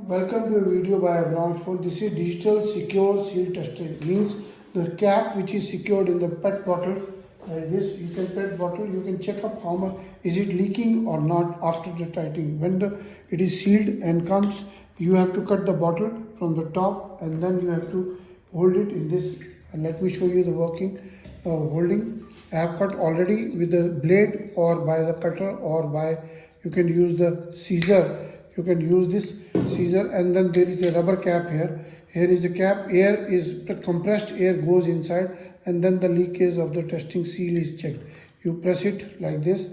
Welcome to a video by Iobchemistry. This is digital secure seal tester. It means the cap which is secured in the PET bottle. This you can PET bottle. You can check up how much is it leaking or not after the tightening. When it is sealed and comes, you have to cut the bottle from the top and then you have to hold it in this. And let me show you the working holding. I have cut already with the blade or by the cutter or by you can use the scissor. You can use this scissor, and then there is a rubber cap here. Here is a cap. Air is the compressed air goes inside, and then the leakage of the testing seal is checked. You press it like this,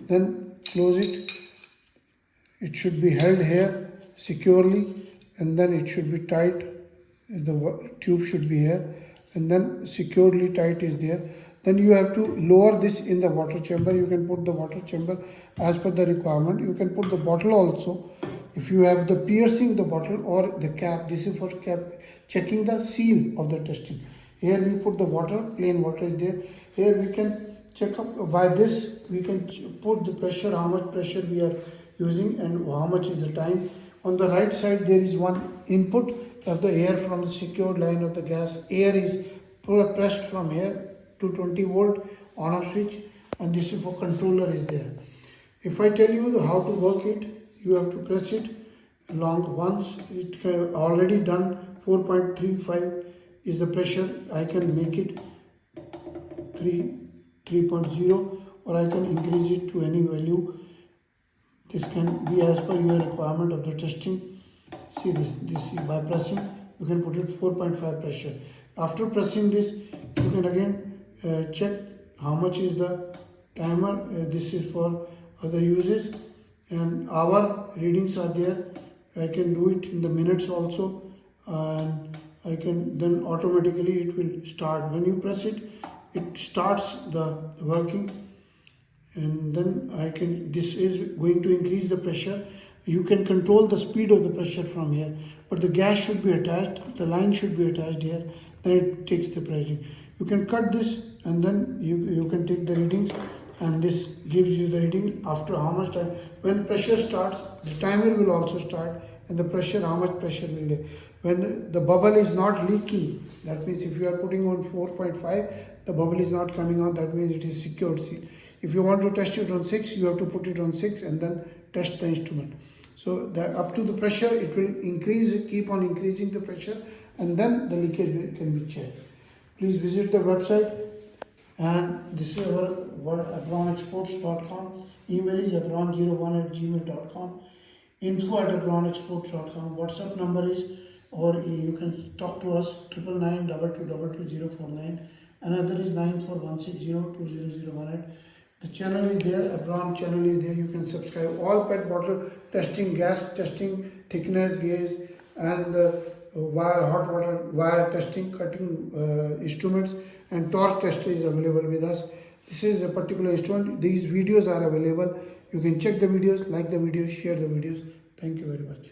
then close it. It should be held here securely, and then it should be tight. The tube should be here, and then securely tight is there. Then you have to lower this in the water chamber. You can put the water chamber as per the requirement. You can put the bottle also. If you have the piercing the bottle or the cap, this is for cap checking the seal of the testing. Here we put the water, plain water is there. Here we can check up by this, we can put the pressure, how much pressure we are using and how much is the time. On the right side there is one input of the air from the secured line of the gas. Air is pressed from here to 20 volt on off switch, and this is for controller is there. If I tell you how to work it, you have to press it along once. It already done 4.35 is the pressure. I can make it 3.0 or I can increase it to any value. This can be as per your requirement of the testing. See this by pressing you can put it 4.5 pressure. After pressing this you can again check how much is the timer. This is for other uses, and our readings are there. I can do it in the minutes also, and I can then automatically it will start. When you press it, it starts the working, and then I can, this is going to increase the pressure. You can control the speed of the pressure from here, but the gas should be attached, the line should be attached here, then it takes the pressure. You can cut this and then you can take the readings, and this gives you the reading after how much time. When pressure starts, the timer will also start, and the pressure, how much pressure will be. When the bubble is not leaking, that means if you are putting on 4.5, the bubble is not coming out, that means it is secured seal. If you want to test it on 6, you have to put it on 6 and then test the instrument. So up to the pressure, it will increase, keep on increasing the pressure, and then the leakage can be checked. Please visit the website. And this is our abronexports.com. Email is abron01@gmail.com. info@abronexports.com. WhatsApp number is, or you can talk to us 99922222049. Another is 9416020018. The channel is there, Abron channel is there. You can subscribe. All PET bottle testing, gas testing, thickness gauge, and hot water wire testing, cutting instruments, and torque tester is available with us. This is a particular instrument. These videos are available. You can check the videos, like the videos, share the videos. Thank you very much.